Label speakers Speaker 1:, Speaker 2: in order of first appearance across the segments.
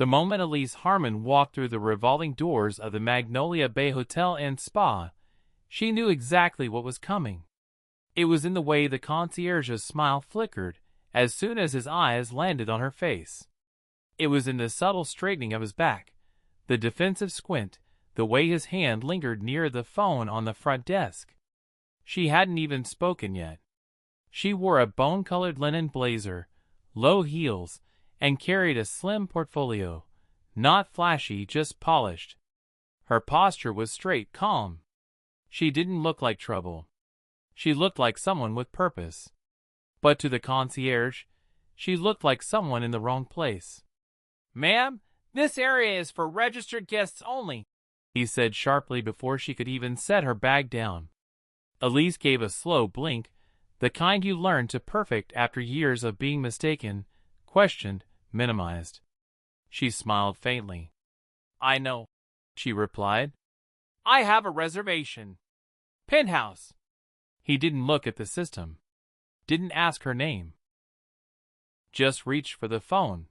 Speaker 1: The moment Elise Harmon walked through the revolving doors of the Magnolia Bay Hotel and Spa, she knew exactly what was coming. It was in the way the concierge's smile flickered as soon as his eyes landed on her face. It was in the subtle straightening of his back, the defensive squint, the way his hand lingered near the phone on the front desk. She hadn't even spoken yet. She wore a bone-colored linen blazer, low heels, and carried a slim portfolio, not flashy, just polished. Her posture was straight, calm. She didn't look like trouble. She looked like someone with purpose. But to the concierge, she looked like someone in the wrong place. "Ma'am, this area is for registered guests only," he said sharply before she could even set her bag down. Elise gave a slow blink, the kind you learn to perfect after years of being mistaken, questioned, minimized. She smiled faintly. "I know," she replied. "I have a reservation. Penthouse." He didn't look at the system. Didn't ask her name. Just reached for the phone.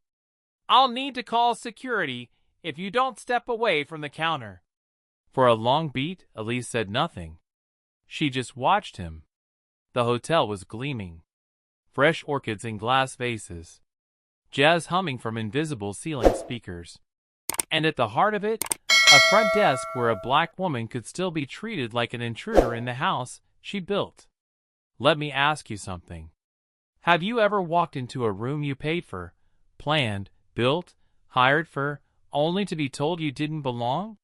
Speaker 1: "I'll need to call security if you don't step away from the counter." For a long beat, Elise said nothing. She just watched him. The hotel was gleaming. Fresh orchids in glass vases. Jazz humming from invisible ceiling speakers. And at the heart of it, a front desk where a black woman could still be treated like an intruder in the house she built. "Let me ask you something. Have you ever walked into a room you paid for, planned, built, hired for, only to be told you didn't belong?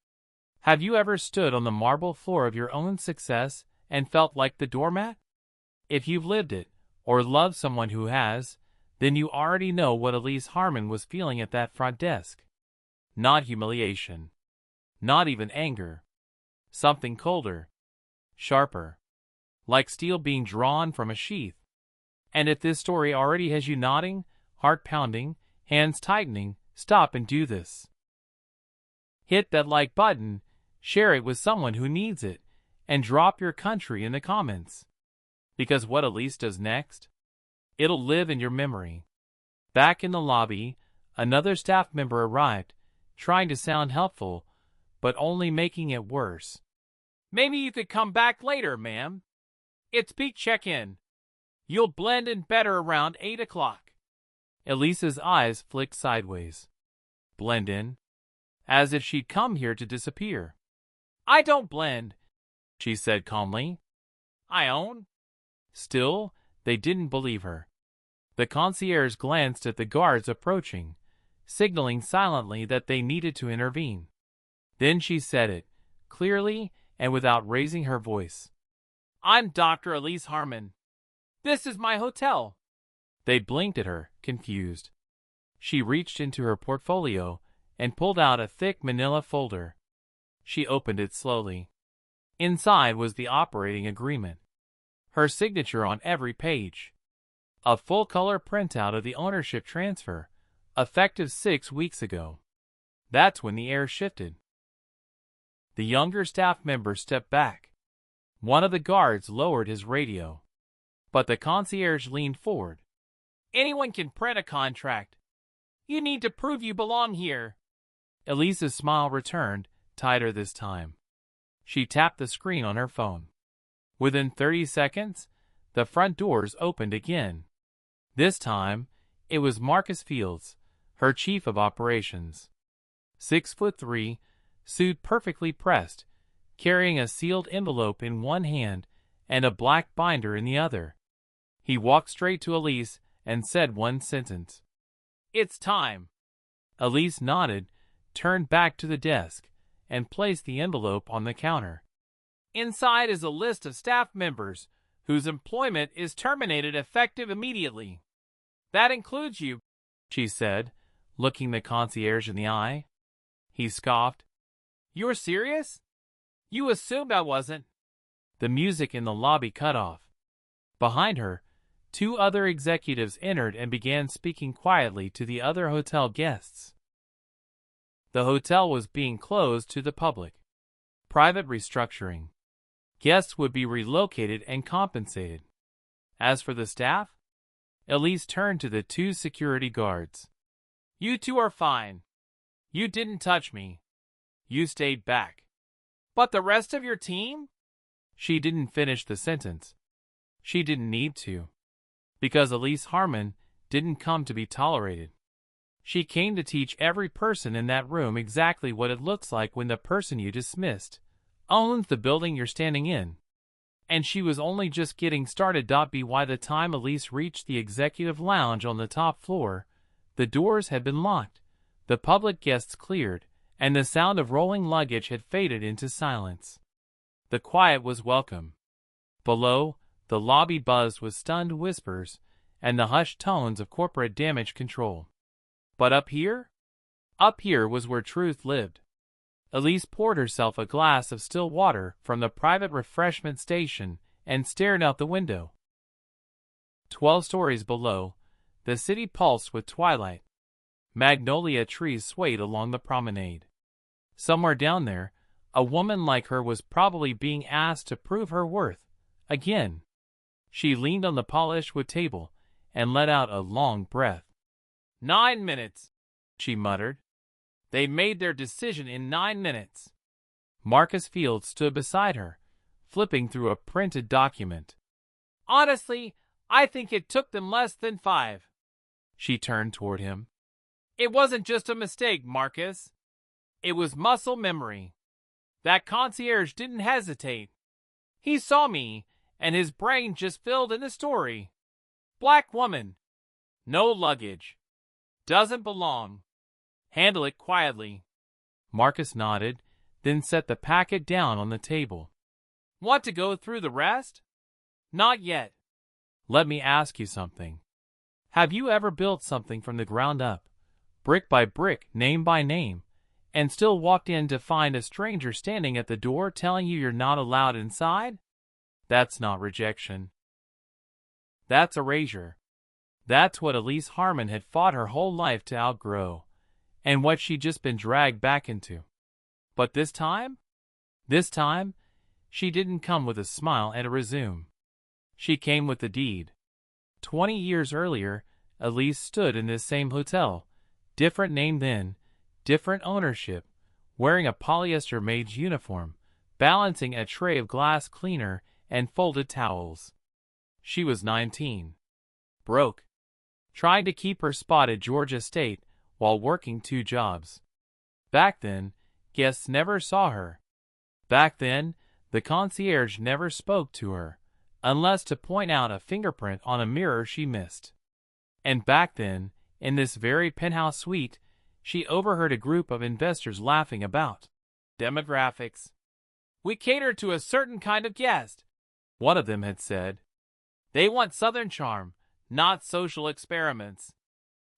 Speaker 1: Have you ever stood on the marble floor of your own success and felt like the doormat? If you've lived it, or loved someone who has, then you already know what Elise Harmon was feeling at that front desk. Not humiliation. Not even anger. Something colder. Sharper. Like steel being drawn from a sheath. And if this story already has you nodding, heart pounding, hands tightening, stop and do this. Hit that like button, share it with someone who needs it, and drop your country in the comments. Because what Elise does next? It'll live in your memory. Back in the lobby, another staff member arrived, trying to sound helpful, but only making it worse. "Maybe you could come back later, ma'am. It's peak check-in. You'll blend in better around 8 o'clock. Elise's eyes flicked sideways. Blend in? As if she'd come here to disappear. "I don't blend," she said calmly. "I own." Still, they didn't believe her. The concierge glanced at the guards approaching, signaling silently that they needed to intervene. Then she said it, clearly and without raising her voice. "I'm Dr. Elise Harmon. This is my hotel." They blinked at her, confused. She reached into her portfolio and pulled out a thick manila folder. She opened it slowly. Inside was the operating agreement. Her signature on every page. A full-color printout of the ownership transfer, effective 6 weeks ago. That's when the air shifted. The younger staff member stepped back. One of the guards lowered his radio. But the concierge leaned forward. "Anyone can print a contract. You need to prove you belong here." Elise's smile returned, tighter this time. She tapped the screen on her phone. Within 30 seconds, the front doors opened again. This time, it was Marcus Fields, her chief of operations. 6'3", suit perfectly pressed, carrying a sealed envelope in one hand and a black binder in the other. He walked straight to Elise and said one sentence. "It's time." Elise nodded, turned back to the desk, and placed the envelope on the counter. "Inside is a list of staff members whose employment is terminated effective immediately. That includes you," she said, looking the concierge in the eye. He scoffed. "You're serious? You assumed I wasn't." The music in the lobby cut off. Behind her, 2 other executives entered and began speaking quietly to the other hotel guests. The hotel was being closed to the public. Private restructuring. Guests would be relocated and compensated. As for the staff, Elise turned to the 2 security guards. "You two are fine. You didn't touch me. You stayed back. But the rest of your team? She didn't finish the sentence. She didn't need to. Because Elise Harmon didn't come to be tolerated. She came to teach every person in that room exactly what it looks like when the person you dismissed owns the building you're standing in. And she was only just getting started. By the time Elise reached the executive lounge on the top floor, the doors had been locked, the public guests cleared, and the sound of rolling luggage had faded into silence. The quiet was welcome. Below, the lobby buzzed with stunned whispers and the hushed tones of corporate damage control. But up here? Up here was where truth lived. Elise poured herself a glass of still water from the private refreshment station and stared out the window. 12 stories below, the city pulsed with twilight. Magnolia trees swayed along the promenade. Somewhere down there, a woman like her was probably being asked to prove her worth, again. She leaned on the polished wood table and let out a long breath. 9 minutes, she muttered. They made their decision in 9 minutes. Marcus Field stood beside her, flipping through a printed document. Honestly, I think it took them less than 5. She turned toward him. It wasn't just a mistake, Marcus. It was muscle memory. That concierge didn't hesitate. He saw me, and his brain just filled in the story. Black woman. No luggage. Doesn't belong. Handle it quietly. Marcus nodded, then set the packet down on the table. Want to go through the rest? Not yet. Let me ask you something. Have you ever built something from the ground up, brick by brick, name by name, and still walked in to find a stranger standing at the door telling you you're not allowed inside? That's not rejection. That's erasure. That's what Elise Harmon had fought her whole life to outgrow, and what she'd just been dragged back into. But this time, she didn't come with a smile and a resume. She came with the deed. 20 years earlier, Elise stood in this same hotel, different name then, different ownership, wearing a polyester maid's uniform, balancing a tray of glass cleaner and folded towels. She was 19. Broke. Trying to keep her spot at Georgia State while working 2 jobs. Back then, guests never saw her. Back then, the concierge never spoke to her, unless to point out a fingerprint on a mirror she missed. And back then, in this very penthouse suite, she overheard a group of investors laughing about demographics. We cater to a certain kind of guest, one of them had said. They want Southern charm, not social experiments.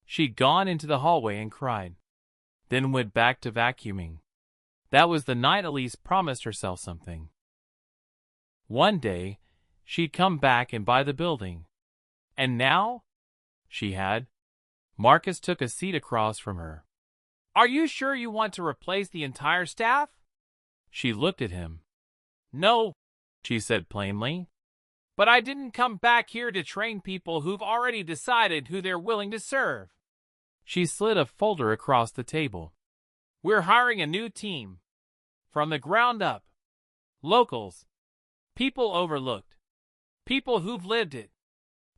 Speaker 1: She'd gone into the hallway and cried, then went back to vacuuming. That was the night Elise promised herself something. One day, she'd come back and buy the building. And now? She had. Marcus took a seat across from her. Are you sure you want to replace the entire staff? She looked at him. No, she said plainly. But I didn't come back here to train people who've already decided who they're willing to serve. She slid a folder across the table. We're hiring a new team. From the ground up. Locals. People overlooked. People who've lived it.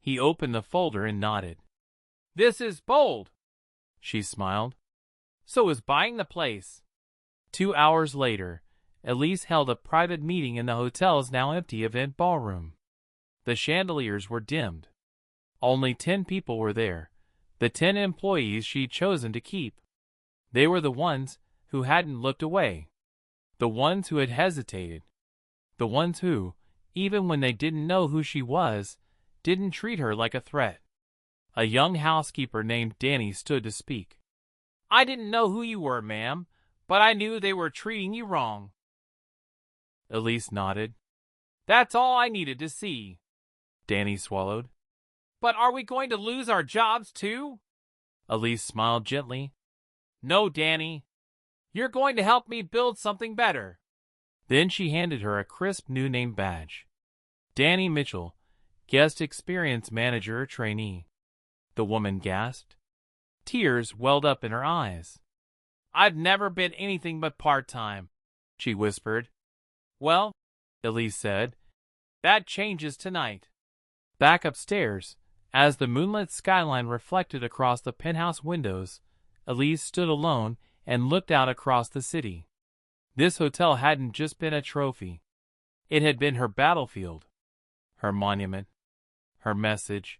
Speaker 1: He opened the folder and nodded. This is bold. She smiled. So is buying the place. 2 hours later, Elise held a private meeting in the hotel's now empty event ballroom. The chandeliers were dimmed. Only 10 people were there, the 10 employees she'd chosen to keep. They were the ones who hadn't looked away, the ones who had hesitated, the ones who, even when they didn't know who she was, didn't treat her like a threat. A young housekeeper named Danny stood to speak. I didn't know who you were, ma'am, but I knew they were treating you wrong. Elise nodded. That's all I needed to see. Danny swallowed. But are we going to lose our jobs too? Elise smiled gently. No, Danny. You're going to help me build something better. Then she handed her a crisp new name badge. Danny Mitchell, Guest Experience Manager Trainee. The woman gasped. Tears welled up in her eyes. I've never been anything but part-time, she whispered. Well, Elise said, that changes tonight. Back upstairs, as the moonlit skyline reflected across the penthouse windows, Elise stood alone and looked out across the city. This hotel hadn't just been a trophy. It had been her battlefield, her monument, her message.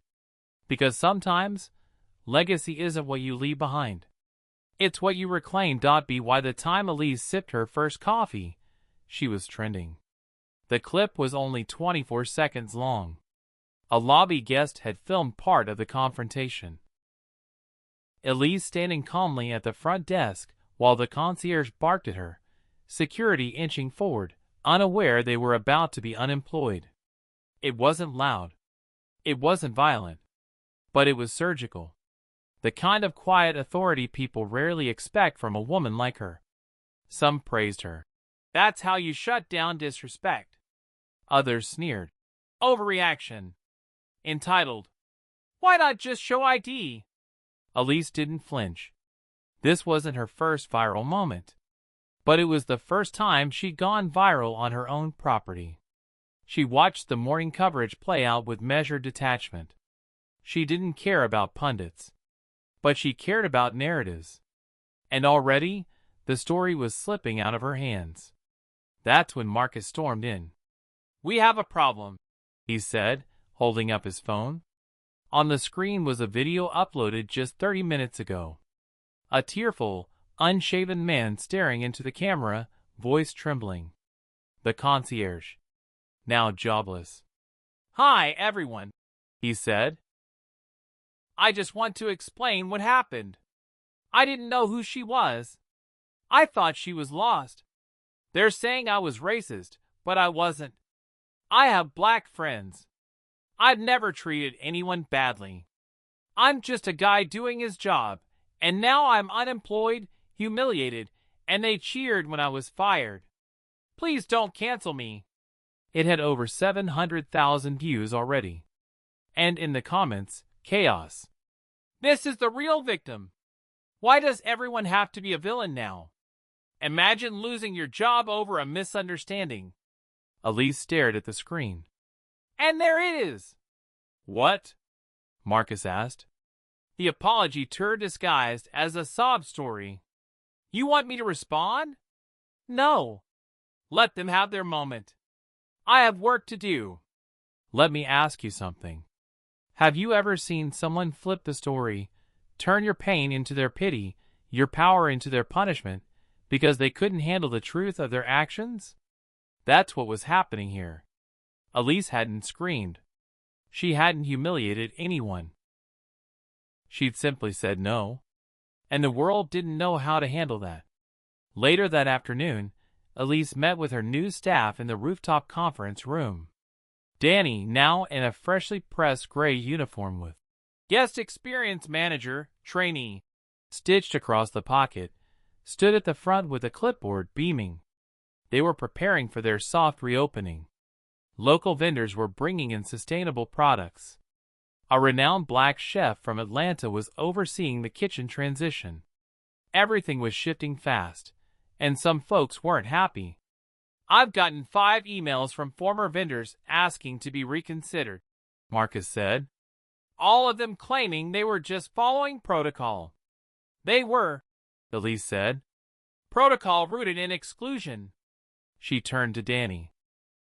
Speaker 1: Because sometimes, legacy isn't what you leave behind. It's what you reclaim. By the time Elise sipped her first coffee, she was trending. The clip was only 24 seconds long. A lobby guest had filmed part of the confrontation. Elise standing calmly at the front desk while the concierge barked at her, security inching forward, unaware they were about to be unemployed. It wasn't loud. It wasn't violent. But it was surgical. The kind of quiet authority people rarely expect from a woman like her. Some praised her. That's how you shut down disrespect. Others sneered. Overreaction. Entitled. Why not just show ID? Elise didn't flinch. This wasn't her first viral moment. But it was the first time she'd gone viral on her own property. She watched the morning coverage play out with measured detachment. She didn't care about pundits. But she cared about narratives. And already, the story was slipping out of her hands. That's when Marcus stormed in. We have a problem, he said, holding up his phone. On the screen was a video uploaded just 30 minutes ago. A tearful, unshaven man staring into the camera, voice trembling. The concierge. Now jobless. Hi, everyone, he said. I just want to explain what happened. I didn't know who she was. I thought she was lost. They're saying I was racist, but I wasn't. I have black friends. I've never treated anyone badly. I'm just a guy doing his job, and now I'm unemployed, humiliated, and they cheered when I was fired. Please don't cancel me. It had over 700,000 views already. And in the comments, chaos. This is the real victim. Why does everyone have to be a villain now? Imagine losing your job over a misunderstanding. Elise stared at the screen. And there it is. What? Marcus asked. The apology tour disguised as a sob story. You want me to respond? No. Let them have their moment. I have work to do. Let me ask you something. Have you ever seen someone flip the story, turn your pain into their pity, your power into their punishment, because they couldn't handle the truth of their actions? That's what was happening here. Elise hadn't screamed. She hadn't humiliated anyone. She'd simply said no. And the world didn't know how to handle that. Later that afternoon, Elise met with her new staff in the rooftop conference room. Danny, now in a freshly pressed gray uniform with guest experience manager, trainee, stitched across the pocket, stood at the front with a clipboard beaming. They were preparing for their soft reopening. Local vendors were bringing in sustainable products. A renowned black chef from Atlanta was overseeing the kitchen transition. Everything was shifting fast, and some folks weren't happy. I've gotten 5 emails from former vendors asking to be reconsidered, Marcus said. All of them claiming they were just following protocol. They were, Elise said. Protocol rooted in exclusion. She turned to Danny.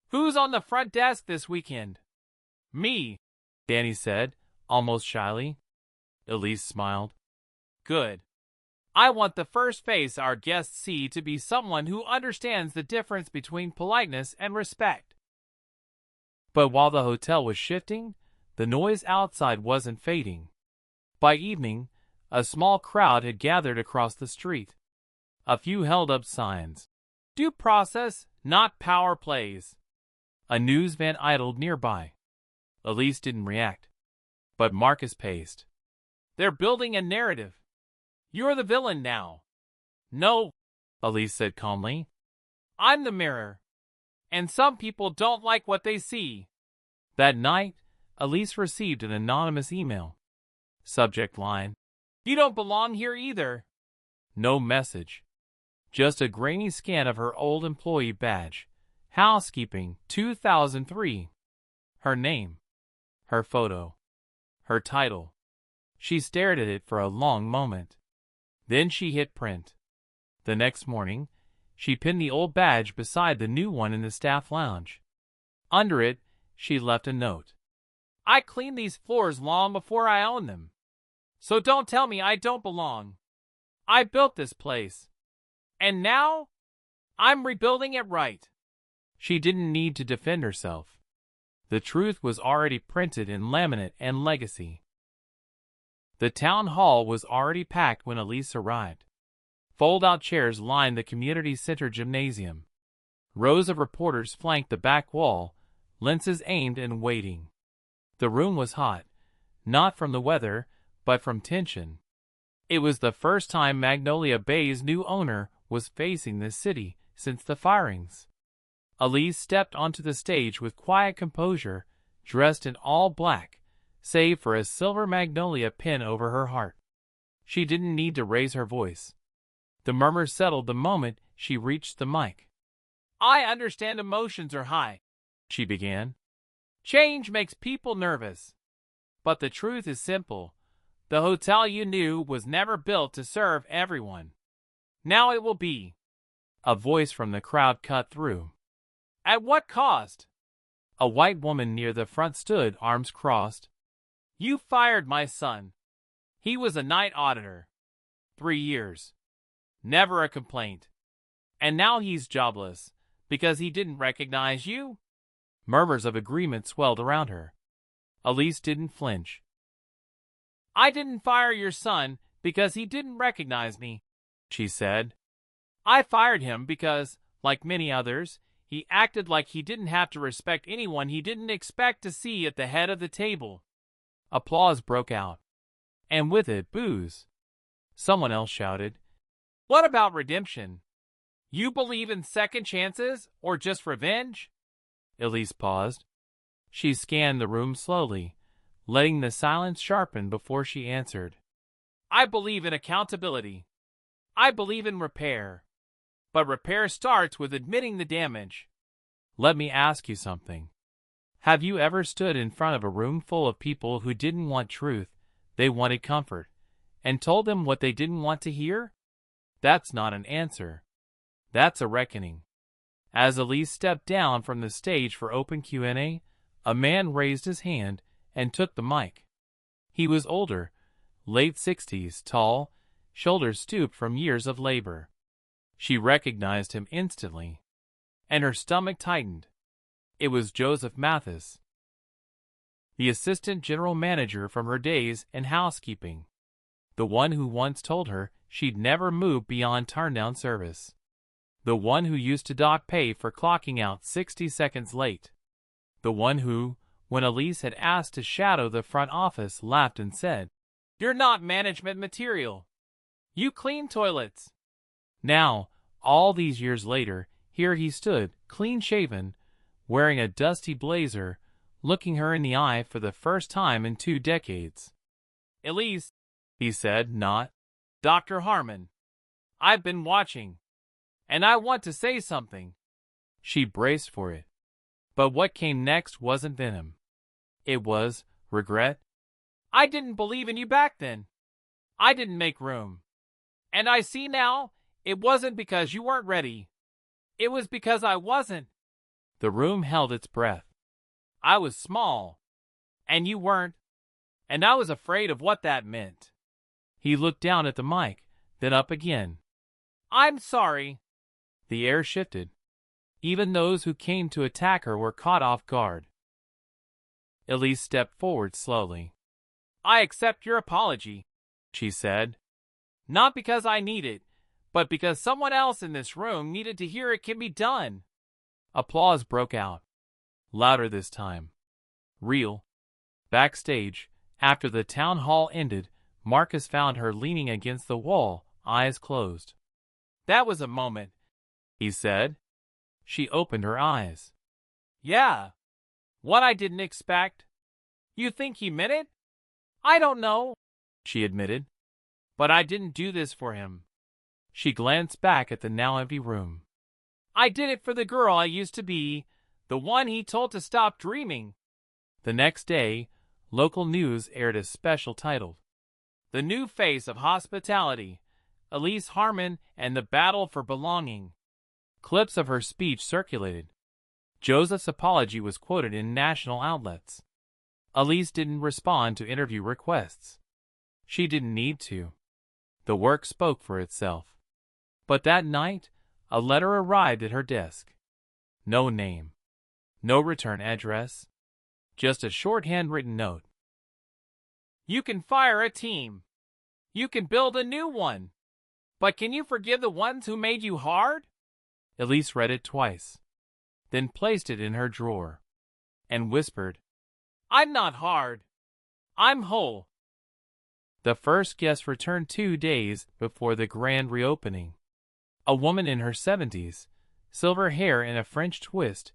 Speaker 1: Who's on the front desk this weekend? Me, Danny said, almost shyly. Elise smiled. Good. I want the first face our guests see to be someone who understands the difference between politeness and respect. But while the hotel was shifting, the noise outside wasn't fading. By evening, a small crowd had gathered across the street. A few held up signs. Due process, not power plays. A news van idled nearby. Elise didn't react. But Marcus paced. They're building a narrative. You're the villain now. No, Elise said calmly. I'm the mirror. And some people don't like what they see. That night, Elise received an anonymous email. Subject line. You don't belong here either. No message. Just a grainy scan of her old employee badge. Housekeeping, 2003. Her name. Her photo. Her title. She stared at it for a long moment. Then she hit print. The next morning, she pinned the old badge beside the new one in the staff lounge. Under it, she left a note. I cleaned these floors long before I owned them. So don't tell me I don't belong. I built this place. And now, I'm rebuilding it right. She didn't need to defend herself. The truth was already printed in laminate and legacy. The town hall was already packed when Elise arrived. Fold-out chairs lined the community center gymnasium. Rows of reporters flanked the back wall, lenses aimed and waiting. The room was hot, not from the weather, but from tension. It was the first time Magnolia Bay's new owner was facing this city since the firings. Elise stepped onto the stage with quiet composure, dressed in all black, save for a silver magnolia pin over her heart. She didn't need to raise her voice. The murmur settled the moment she reached the mic. I understand emotions are high, she began. Change makes people nervous. But the truth is simple. The hotel you knew was never built to serve everyone. Now it will be. A voice from the crowd cut through. At what cost? A white woman near the front stood, arms crossed. You fired my son. He was a night auditor. 3 years. Never a complaint. And now he's jobless because he didn't recognize you? Murmurs of agreement swelled around her. Elise didn't flinch. I didn't fire your son because he didn't recognize me, she said. I fired him because, like many others, he acted like he didn't have to respect anyone he didn't expect to see at the head of the table. Applause broke out. And with it, boos. Someone else shouted, What about redemption? You believe in second chances or just revenge? Elise paused. She scanned the room slowly, letting the silence sharpen before she answered. I believe in accountability. I believe in repair. But repair starts with admitting the damage. Let me ask you something. Have you ever stood in front of a room full of people who didn't want truth, they wanted comfort, and told them what they didn't want to hear? That's not an answer. That's a reckoning. As Elise stepped down from the stage for open Q&A, a man raised his hand and took the mic. He was older, late 60s, tall, shoulders stooped from years of labor. She recognized him instantly, and her stomach tightened. It was Joseph Mathis, the assistant general manager from her days in housekeeping, the one who once told her she'd never move beyond turn-down service, the one who used to dock pay for clocking out 60 seconds late, the one who, when Elise had asked to shadow the front office, laughed and said, You're not management material. You clean toilets. Now, all these years later, here he stood, clean-shaven, wearing a dusty blazer, looking her in the eye for the first time in 2 decades. Elise, he said, not Dr. Harmon. I've been watching, and I want to say something. She braced for it. But what came next wasn't venom. It was regret. I didn't believe in you back then. I didn't make room. And I see now, it wasn't because you weren't ready. It was because I wasn't. The room held its breath. I was small, and you weren't, and I was afraid of what that meant. He looked down at the mic, then up again. I'm sorry. The air shifted. Even those who came to attack her were caught off guard. Elise stepped forward slowly. I accept your apology, she said. Not because I need it, but because someone else in this room needed to hear it can be done. Applause broke out. Louder this time. Real. Backstage, after the town hall ended, Marcus found her leaning against the wall, eyes closed. That was a moment, he said. She opened her eyes. Yeah. What I didn't expect. You think he meant it? I don't know, she admitted. But I didn't do this for him. She glanced back at the now empty room. I did it for the girl I used to be, the one he told to stop dreaming. The next day, local news aired a special titled, "The New Face of Hospitality, Elise Harmon and the Battle for Belonging." Clips of her speech circulated. Joseph's apology was quoted in national outlets. Elise didn't respond to interview requests. She didn't need to. The work spoke for itself. But that night, a letter arrived at her desk. No name. No return address. Just a short handwritten note. You can fire a team. You can build a new one. But can you forgive the ones who made you hard? Elise read it twice, then placed it in her drawer, and whispered, I'm not hard. I'm whole. The first guest returned 2 days before the grand reopening. A woman in her 70s, silver hair in a French twist,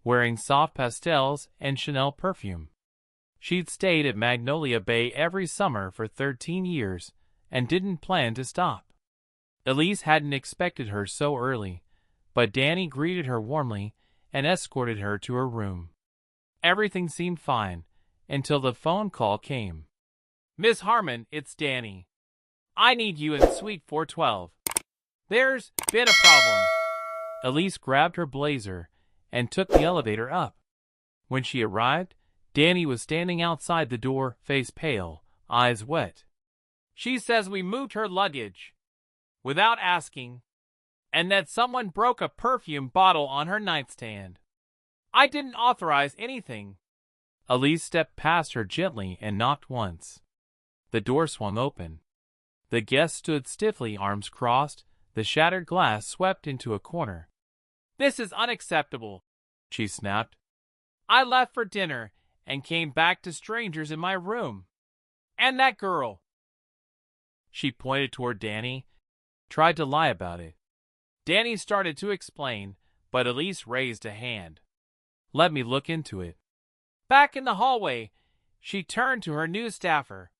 Speaker 1: wearing soft pastels and Chanel perfume. She'd stayed at Magnolia Bay every summer for 13 years and didn't plan to stop. Elise hadn't expected her so early, but Danny greeted her warmly and escorted her to her room. Everything seemed fine until the phone call came. Miss Harmon, it's Danny. I need you in Suite 412. There's been a problem. Elise grabbed her blazer and took the elevator up. When she arrived, Danny was standing outside the door, face pale, eyes wet. She says we moved her luggage without asking, and that someone broke a perfume bottle on her nightstand. I didn't authorize anything. Elise stepped past her gently and knocked once. The door swung open. The guest stood stiffly, arms crossed, the shattered glass swept into a corner. This is unacceptable, she snapped. I left for dinner and came back to strangers in my room. And that girl. She pointed toward Danny, tried to lie about it. Danny started to explain, but Elise raised a hand. Let me look into it. Back in the hallway, she turned to her new staffer.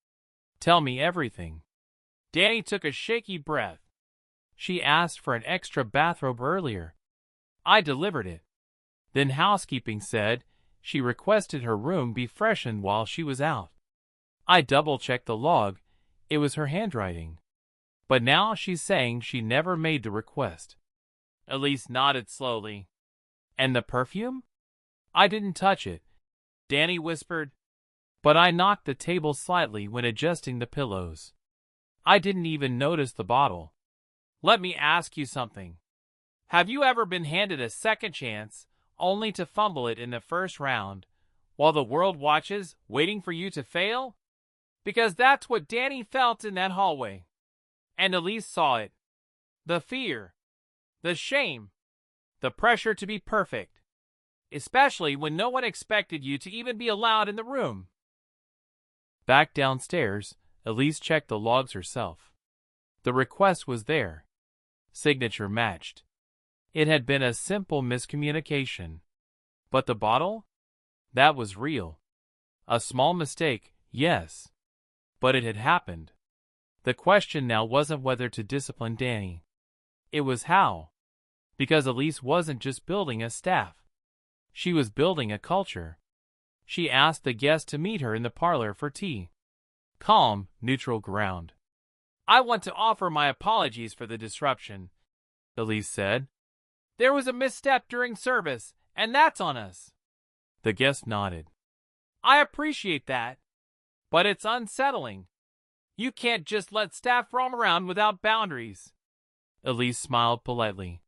Speaker 1: Tell me everything. Danny took a shaky breath. She asked for an extra bathrobe earlier. I delivered it. Then housekeeping said she requested her room be freshened while she was out. I double-checked the log. It was her handwriting. But now she's saying she never made the request. Elise nodded slowly. And the perfume? I didn't touch it, Danny whispered. But I knocked the table slightly when adjusting the pillows. I didn't even notice the bottle. Let me ask you something. Have you ever been handed a second chance only to fumble it in the first round, while the world watches, waiting for you to fail? Because that's what Danny felt in that hallway. And Elise saw it. The fear, the shame, the pressure to be perfect, especially when no one expected you to even be allowed in the room. Back downstairs, Elise checked the logs herself. The request was there. Signature matched. It had been a simple miscommunication. But the bottle? That was real. A small mistake, yes. But it had happened. The question now wasn't whether to discipline Danny. It was how. Because Elise wasn't just building a staff. She was building a culture. She asked the guest to meet her in the parlor for tea. Calm, neutral ground. I want to offer my apologies for the disruption, Elise said. There was a misstep during service, and that's on us. The guest nodded. I appreciate that, but it's unsettling. You can't just let staff roam around without boundaries. Elise smiled politely.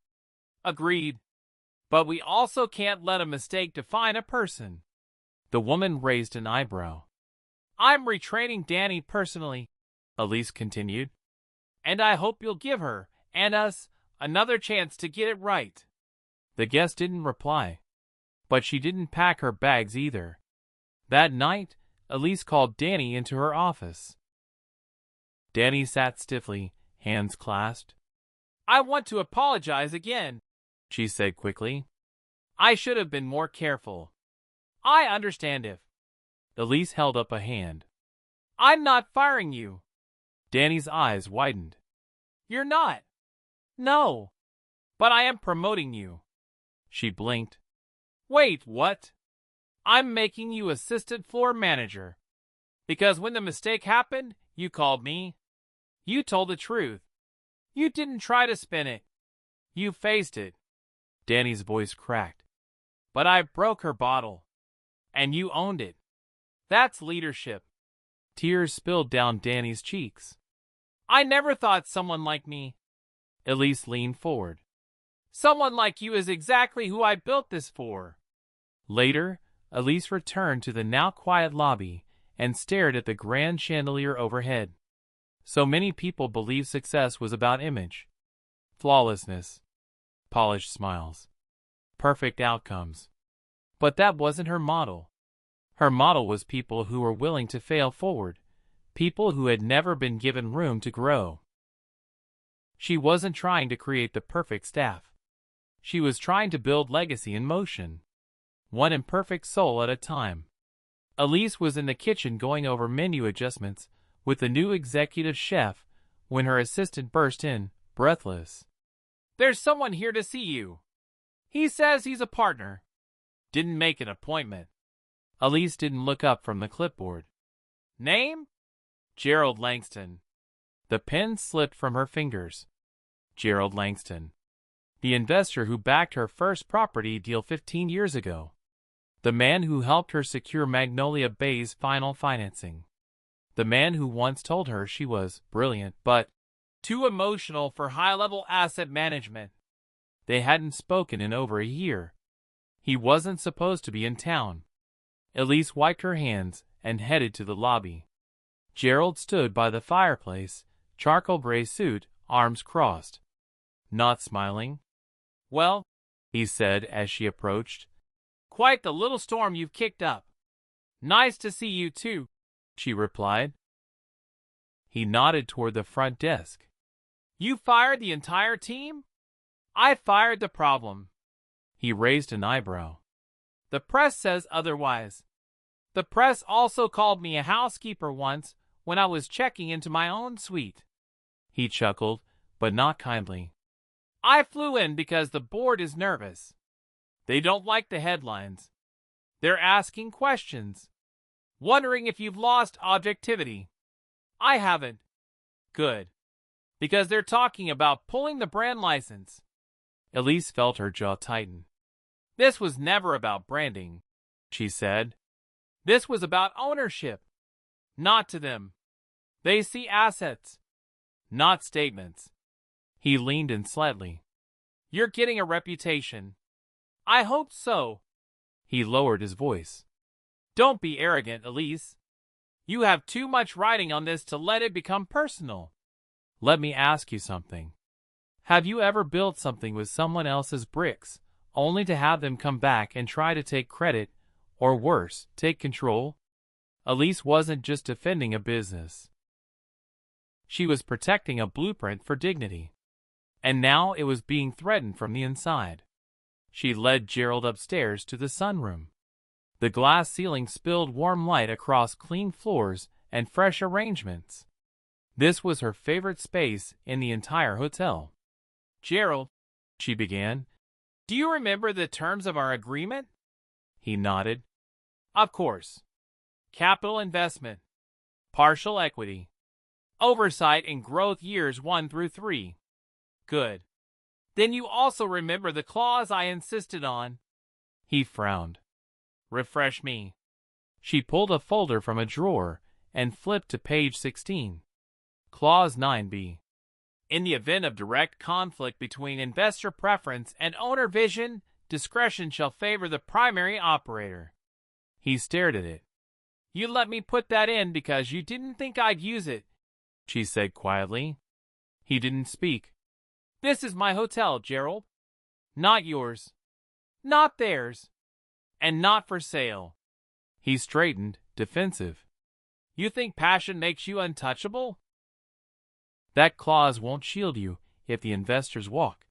Speaker 1: Agreed. But we also can't let a mistake define a person. The woman raised an eyebrow. I'm retraining Danny personally, Elise continued. And I hope you'll give her, and us, another chance to get it right. The guest didn't reply. But she didn't pack her bags either. That night, Elise called Danny into her office. Danny sat stiffly, hands clasped. I want to apologize again, she said quickly. I should have been more careful. I understand if. Elise held up a hand. I'm not firing you. Danny's eyes widened. You're not. No, but I am promoting you. She blinked. Wait, what? I'm making you assistant floor manager. Because when the mistake happened, you called me. You told the truth. You didn't try to spin it. You faced it. Danny's voice cracked. But I broke her bottle. And you owned it. That's leadership. Tears spilled down Danny's cheeks. I never thought someone like me. Elise leaned forward. Someone like you is exactly who I built this for. Later, Elise returned to the now quiet lobby and stared at the grand chandelier overhead. So many people believed success was about image, flawlessness, polished smiles, perfect outcomes. But that wasn't her model. Her model was people who were willing to fail forward, people who had never been given room to grow. She wasn't trying to create the perfect staff. She was trying to build legacy in motion, one imperfect soul at a time. Elise was in the kitchen going over menu adjustments with the new executive chef when her assistant burst in, breathless. There's someone here to see you. He says he's a partner. Didn't make an appointment. Elise didn't look up from the clipboard. Name? Gerald Langston. The pen slipped from her fingers. Gerald Langston. The investor who backed her first property deal 15 years ago. The man who helped her secure Magnolia Bay's final financing. The man who once told her she was brilliant but too emotional for high-level asset management. They hadn't spoken in over a year. He wasn't supposed to be in town. Elise wiped her hands and headed to the lobby. Gerald stood by the fireplace, charcoal gray suit, arms crossed. Not smiling. Well, he said as she approached. Quite the little storm you've kicked up. Nice to see you too, she replied. He nodded toward the front desk. You fired the entire team? I fired the problem. He raised an eyebrow. The press says otherwise. The press also called me a housekeeper once when I was checking into my own suite. He chuckled, but not kindly. I flew in because the board is nervous. They don't like the headlines. They're asking questions, wondering if you've lost objectivity. I haven't. Good. Because they're talking about pulling the brand license. Elise felt her jaw tighten. This was never about branding, she said. This was about ownership. Not to them. They see assets, not statements. He leaned in slightly. You're getting a reputation. I hope so. He lowered his voice. Don't be arrogant, Elise. You have too much riding on this to let it become personal. Let me ask you something. Have you ever built something with someone else's bricks, only to have them come back and try to take credit, or worse, take control? Elise wasn't just defending a business. She was protecting a blueprint for dignity. And now it was being threatened from the inside. She led Gerald upstairs to the sunroom. The glass ceiling spilled warm light across clean floors and fresh arrangements. This was her favorite space in the entire hotel. Gerald, she began, do you remember the terms of our agreement? He nodded. Of course. Capital investment. Partial equity. Oversight in growth years 1 through 3. Good. Then you also remember the clause I insisted on. He frowned. Refresh me. She pulled a folder from a drawer and flipped to page 16. Clause 9b. In the event of direct conflict between investor preference and owner vision, discretion shall favor the primary operator. He stared at it. You let me put that in because you didn't think I'd use it, she said quietly. He didn't speak. This is my hotel, Gerald. Not yours. Not theirs. And not for sale. He straightened, defensive. You think passion makes you untouchable? That clause won't shield you if the investors walk.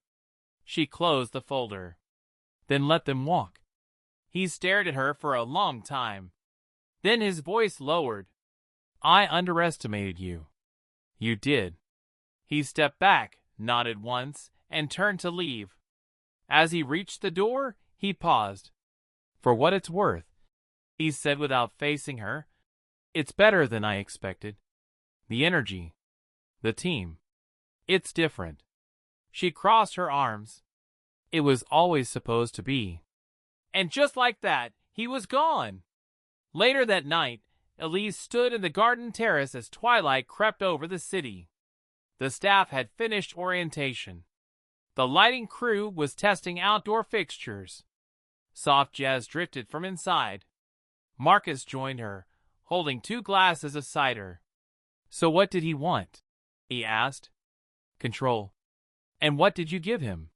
Speaker 1: She closed the folder. Then let them walk. He stared at her for a long time. Then his voice lowered. I underestimated you. You did. He stepped back, nodded once, and turned to leave. As he reached the door, he paused. "For what it's worth," he said without facing her, "it's better than I expected. The energy, the team, it's different." She crossed her arms. It was always supposed to be. And just like that, he was gone. Later that night, Elise stood in the garden terrace as twilight crept over the city. The staff had finished orientation. The lighting crew was testing outdoor fixtures. Soft jazz drifted from inside. Marcus joined her, holding 2 glasses of cider. "So what did he want?" he asked. "Control." "And what did you give him?"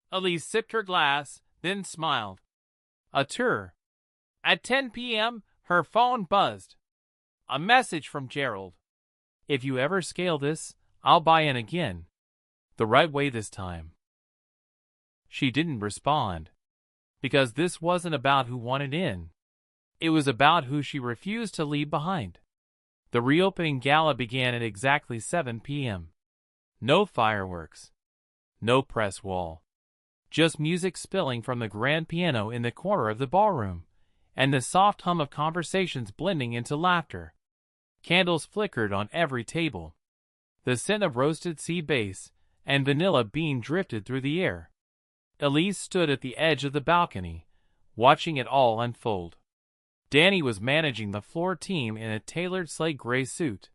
Speaker 1: Elise sipped her glass, then smiled. "A tour." At 10 p.m., her phone buzzed. A message from Gerald. "If you ever scale this, I'll buy in again. The right way this time." She didn't respond. Because this wasn't about who wanted in. It was about who she refused to leave behind. The reopening gala began at exactly 7 p.m. No fireworks. No press wall. Just music spilling from the grand piano in the corner of the ballroom, and the soft hum of conversations blending into laughter. Candles flickered on every table. The scent of roasted sea bass and vanilla bean drifted through the air. Elise stood at the edge of the balcony, watching it all unfold. Danny was managing the floor team in a tailored slate gray suit.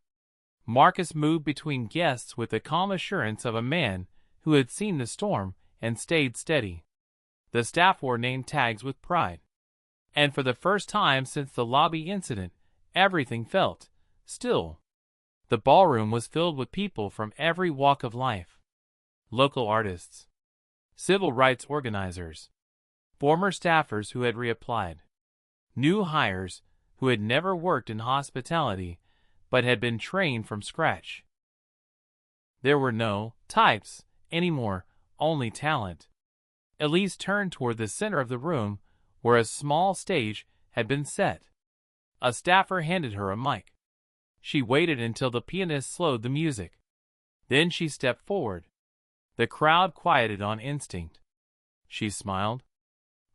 Speaker 1: Marcus moved between guests with the calm assurance of a man who had seen the storm and stayed steady. The staff wore name tags with pride. And for the first time since the lobby incident, everything felt still. The ballroom was filled with people from every walk of life. Local artists, civil rights organizers, former staffers who had reapplied, new hires who had never worked in hospitality but had been trained from scratch. There were no types anymore, only talent. Elise turned toward the center of the room where a small stage had been set. A staffer handed her a mic. She waited until the pianist slowed the music. Then she stepped forward. The crowd quieted on instinct. She smiled.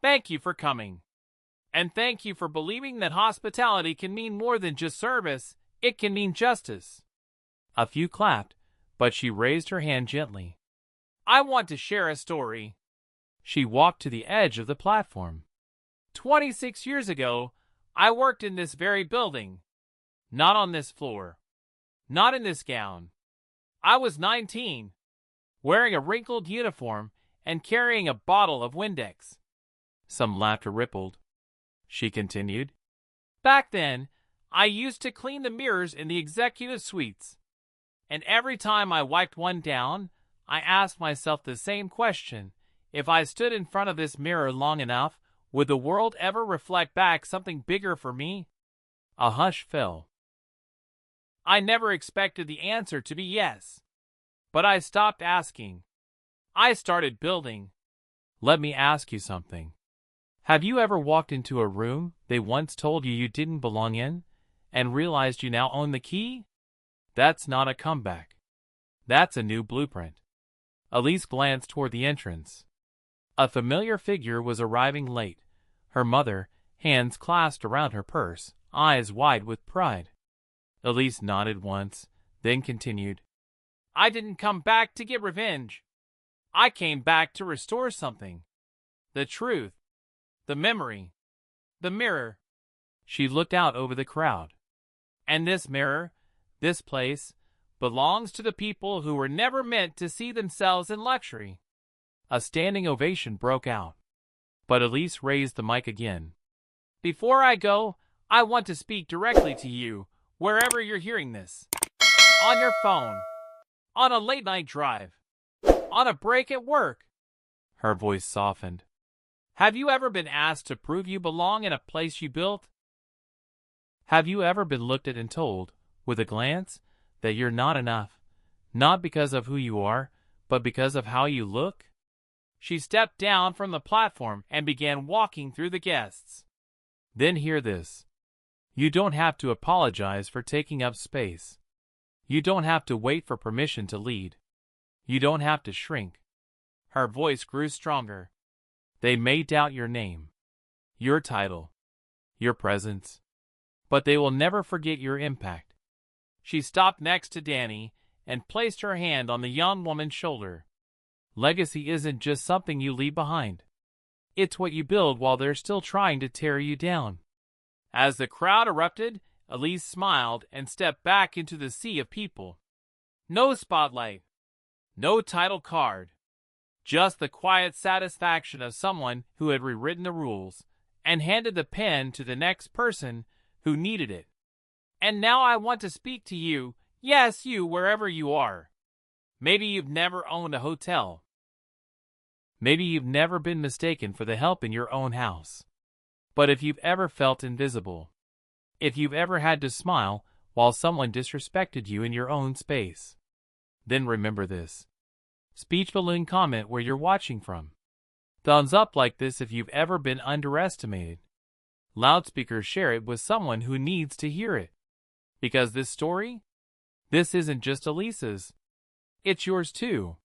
Speaker 1: "Thank you for coming. And thank you for believing that hospitality can mean more than just service, it can mean justice." A few clapped, but she raised her hand gently. "I want to share a story." She walked to the edge of the platform. 26 years ago, I worked in this very building. Not on this floor. Not in this gown. I was 19, wearing a wrinkled uniform and carrying a bottle of Windex. Some laughter rippled. She continued. Back then, I used to clean the mirrors in the executive suites. And every time I wiped one down, I asked myself the same question. If I stood in front of this mirror long enough, would the world ever reflect back something bigger for me? A hush fell. I never expected the answer to be yes. But I stopped asking. I started building. Let me ask you something. Have you ever walked into a room they once told you didn't belong in, and realized you now own the key? That's not a comeback. That's a new blueprint. Elise glanced toward the entrance. A familiar figure was arriving late, her mother, hands clasped around her purse, eyes wide with pride. Elise nodded once, then continued. I didn't come back to get revenge. I came back to restore something. The truth. The memory. The mirror. She looked out over the crowd. And this mirror, this place, belongs to the people who were never meant to see themselves in luxury. A standing ovation broke out. But Elise raised the mic again. Before I go, I want to speak directly to you, wherever you're hearing this. On your phone. On a late-night drive. On a break at work. Her voice softened. Have you ever been asked to prove you belong in a place you built? Have you ever been looked at and told, with a glance, that you're not enough, not because of who you are, but because of how you look? She stepped down from the platform and began walking through the guests. Then hear this. You don't have to apologize for taking up space. You don't have to wait for permission to lead. You don't have to shrink. Her voice grew stronger. They may doubt your name, your title, your presence, but they will never forget your impact. She stopped next to Danny and placed her hand on the young woman's shoulder. Legacy isn't just something you leave behind. It's what you build while they're still trying to tear you down. As the crowd erupted, Elise smiled and stepped back into the sea of people. No spotlight, no title card, just the quiet satisfaction of someone who had rewritten the rules and handed the pen to the next person who needed it. And now I want to speak to you, yes, you, wherever you are. Maybe you've never owned a hotel. Maybe you've never been mistaken for the help in your own house. But if you've ever felt invisible, if you've ever had to smile while someone disrespected you in your own space, then remember this. Speech balloon comment where you're watching from. Thumbs up like this if you've ever been underestimated. Loudspeakers share it with someone who needs to hear it. Because this story, this isn't just Elisa's. It's yours too.